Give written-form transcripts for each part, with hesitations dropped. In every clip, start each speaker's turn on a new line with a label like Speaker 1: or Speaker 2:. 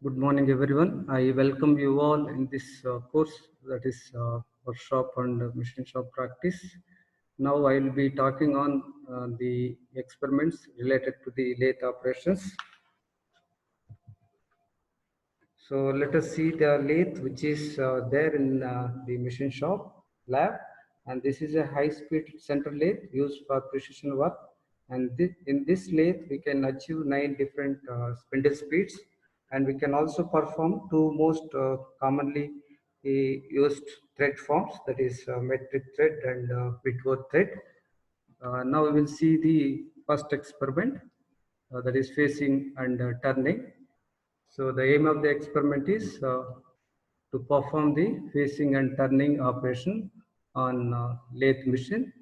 Speaker 1: Good morning, everyone. I welcome you all in this course, that is workshop and machine shop practice. Now I will be talking on the experiments related to the lathe operations. So let us see the lathe which is there in the machine shop lab, and this is a high-speed center lathe used for precision work. And in this lathe we can achieve 9 different spindle speeds, and we can also perform two most commonly used thread forms, that is metric thread and Whitworth thread. Now we will see the first experiment, that is facing and turning. So the aim of the experiment is to perform the facing and turning operation on lathe machine.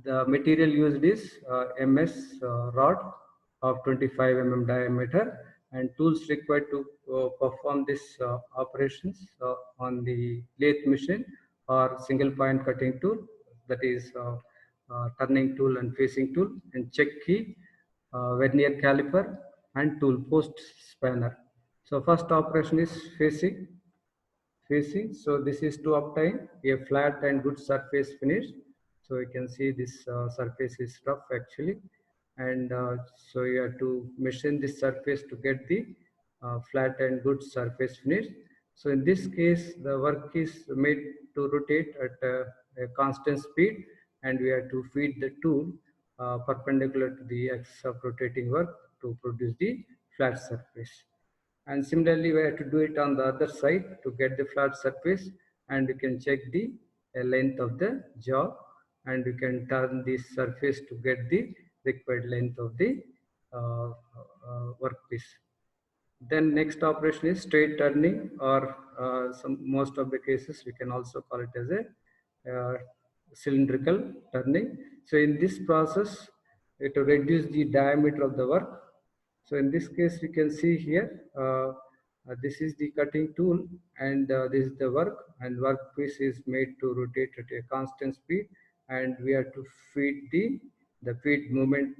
Speaker 1: The material used is MS rod of 25 diameter, and tools required to perform this operations on the lathe machine are single point cutting tool, that is turning tool and facing tool, and check key, vernier caliper, and tool post spanner. So first operation is facing. So this is to obtain a flat and good surface finish. So you can see this surface is rough actually, and so you have to machine this surface to get the flat and good surface finish. So in this case, the work is made to rotate at a constant speed, and we have to feed the tool perpendicular to the axis of rotating work to produce the flat surface. And similarly, we have to do it on the other side to get the flat surface, and you can check the length of the job, and you can turn this surface to get the required length of the workpiece. Then next operation is straight turning, or most of the cases we can also call it as a cylindrical turning. So in this process, to reduce the diameter of the work. So in this case, we can see here, this is the cutting tool, and this is the work, and workpiece is made to rotate at a constant speed, and we have to feed the feed movement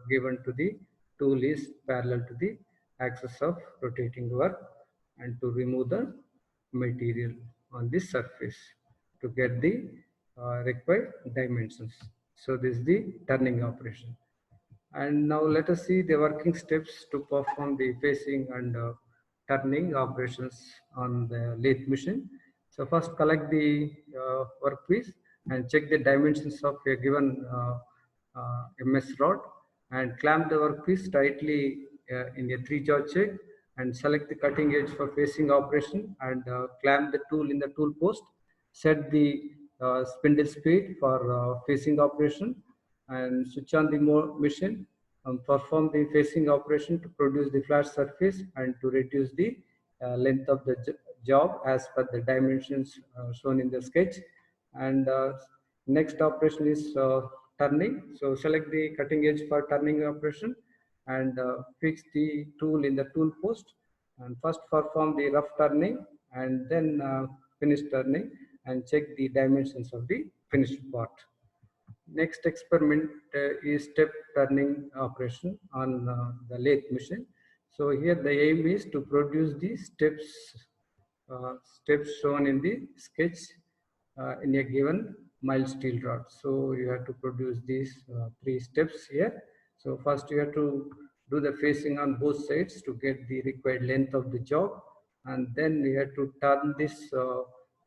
Speaker 1: given to the tool is parallel to the axis of rotating work, and to remove the material on this surface to get the required dimensions. So this is the turning operation. And now let us see the working steps to perform the facing and turning operations on the lathe machine. So first collect the workpiece and check the dimensions of a given MS rod, and clamp the workpiece tightly in a 3-jaw check, and select the cutting edge for facing operation, and clamp the tool in the tool post. Set the spindle speed for facing operation, and switch on the machine, perform the facing operation to produce the flat surface and to reduce the length of the job as per the dimensions shown in the sketch. And next operation is turning. So select the cutting edge for turning operation, and fix the tool in the tool post, and first perform the rough turning, and then finish turning, and check the dimensions of the finished part. Next experiment is step turning operation on the lathe machine. So here the aim is to produce the steps shown in the sketch in a given mild steel rod. So you have to produce these 3 steps here. So first you have to do the facing on both sides to get the required length of the job, and then you have to turn this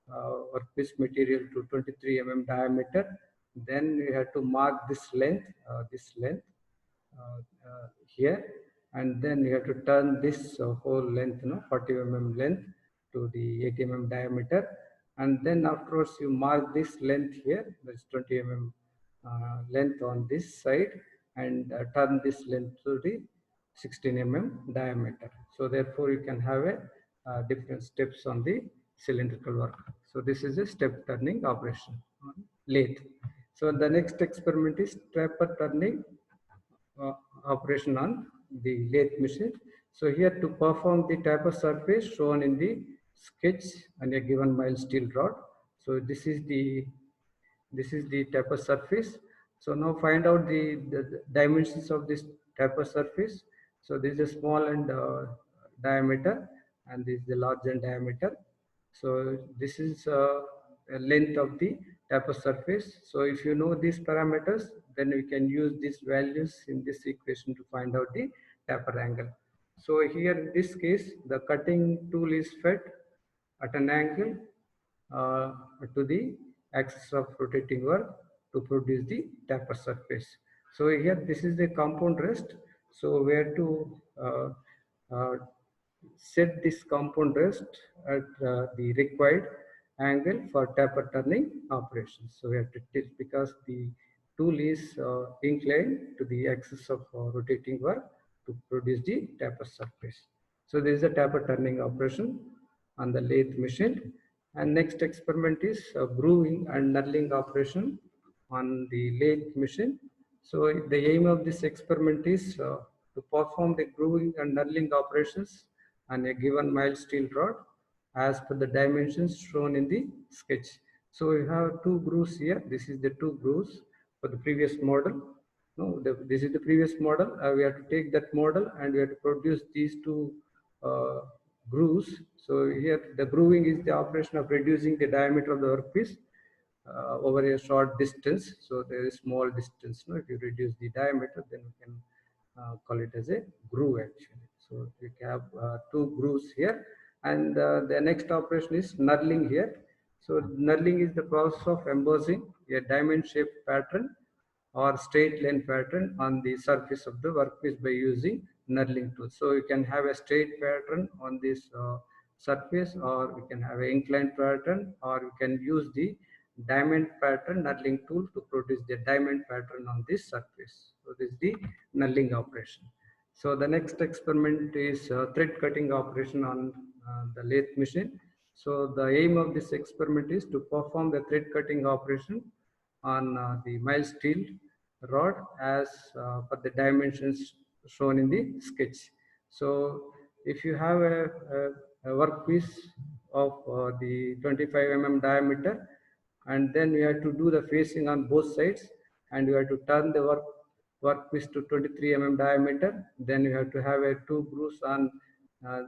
Speaker 1: workpiece material to 23 diameter. Then you have to mark this length here, and then you have to turn this whole length, 40 length to the 80 diameter, and then afterwards you mark this length here, that's 20 length on this side, and turn this length to the 16 diameter. So therefore you can have a different steps on the cylindrical work. So this is a step turning operation on lathe. So the next experiment is taper turning operation on the lathe machine. So here to perform the taper surface shown in the sketch on a given mild steel rod. So this is the taper surface. So now find out the dimensions of this taper surface. So this is a small and diameter, and this is the large end diameter. So this is length of the taper surface. So if you know these parameters, then we can use these values in this equation to find out the taper angle. So here in this case, the cutting tool is fed at an angle uh, to the axis of rotating work to produce the taper surface. So here this is the compound rest. So we have to uh, set this compound rest at the required angle for taper turning operations. So we have to tilt because the tool is inclined to the axis of rotating work to produce the taper surface. So this is a taper turning operation on the lathe machine. And next experiment is grooving and knurling operation on the lathe machine. So the aim of this experiment is to perform the grooving and knurling operations on a given mild steel rod as per the dimensions shown in the sketch. So we have two grooves here. This is the two grooves for the previous model. No, this is the previous model. We have to take that model and we have to produce these two uh, grooves. So here the grooving is the operation of reducing the diameter of the workpiece over a short distance. So there is small distance. No, if you reduce the diameter, then we can call it as a groove actually. So we have two grooves here, and the next operation is knurling here. So knurling is the process of embossing a diamond-shaped pattern or straight line pattern on the surface of the workpiece by using knurling tool. So you can have a straight pattern on this surface, or we can have an inclined pattern, or we can use the diamond pattern knurling tool to produce the diamond pattern on this surface. So this is the knurling operation. So the next experiment is thread cutting operation on the lathe machine. So the aim of this experiment is to perform the thread cutting operation on the mild steel rod as per the dimensions shown in the sketch. So if you have a workpiece of the 25 mm diameter, and then you have to do the facing on both sides, and you have to turn the workpiece to 23 mm diameter, then you have to have a two grooves on uh,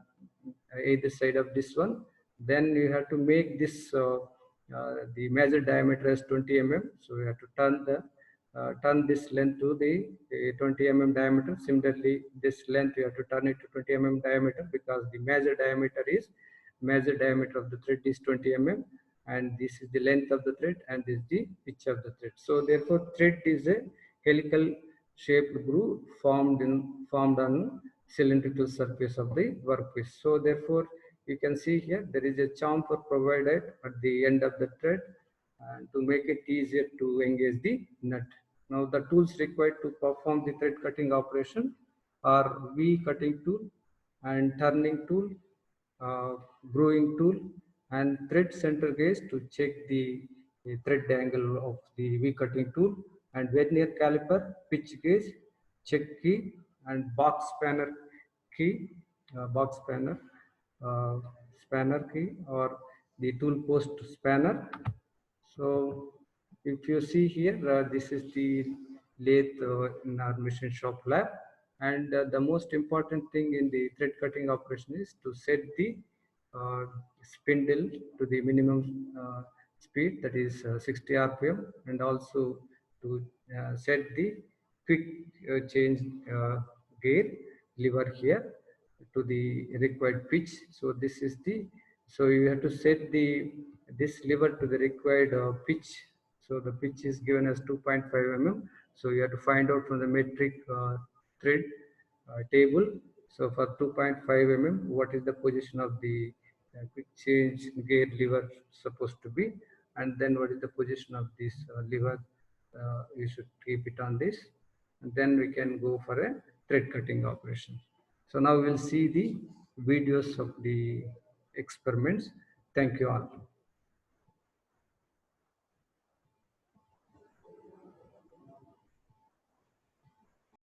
Speaker 1: either side of this one. Then you have to make this the major diameter as 20 mm. So you have to turn this length to the 20 mm diameter. Similarly, this length you have to turn it to 20 mm diameter because the major diameter of the thread is 20 mm, and this is the length of the thread, and this is the pitch of the thread. So therefore, thread is a helical shaped groove formed on cylindrical surface of the workpiece. So therefore, you can see here there is a chamfer provided at the end of the thread and to make it easier to engage the nut. Now the tools required to perform the thread cutting operation are V cutting tool and turning tool, uh, grooving tool, and thread center gauge to check the thread angle of the V cutting tool, and vernier caliper, pitch gauge, check key, and key, box uh, spanner key, or the tool post spanner. So if you see here, this is the lathe in our machine shop lab. And the most important thing in the thread cutting operation is to set the uh, spindle to the minimum speed, that is 60 RPM, and also to set the quick change gear lever here to the required pitch. So this is the, so you have to set this lever to the required pitch. So the pitch is given as 2.5 mm. So you have to find out from the metric thread table. So for 2.5 mm, what is the position of the quick change gear lever supposed to be, and then what is the position of this lever. You should keep it on this, and then we can go for a thread cutting operation. So now we'll see the videos of the experiments. Thank you all.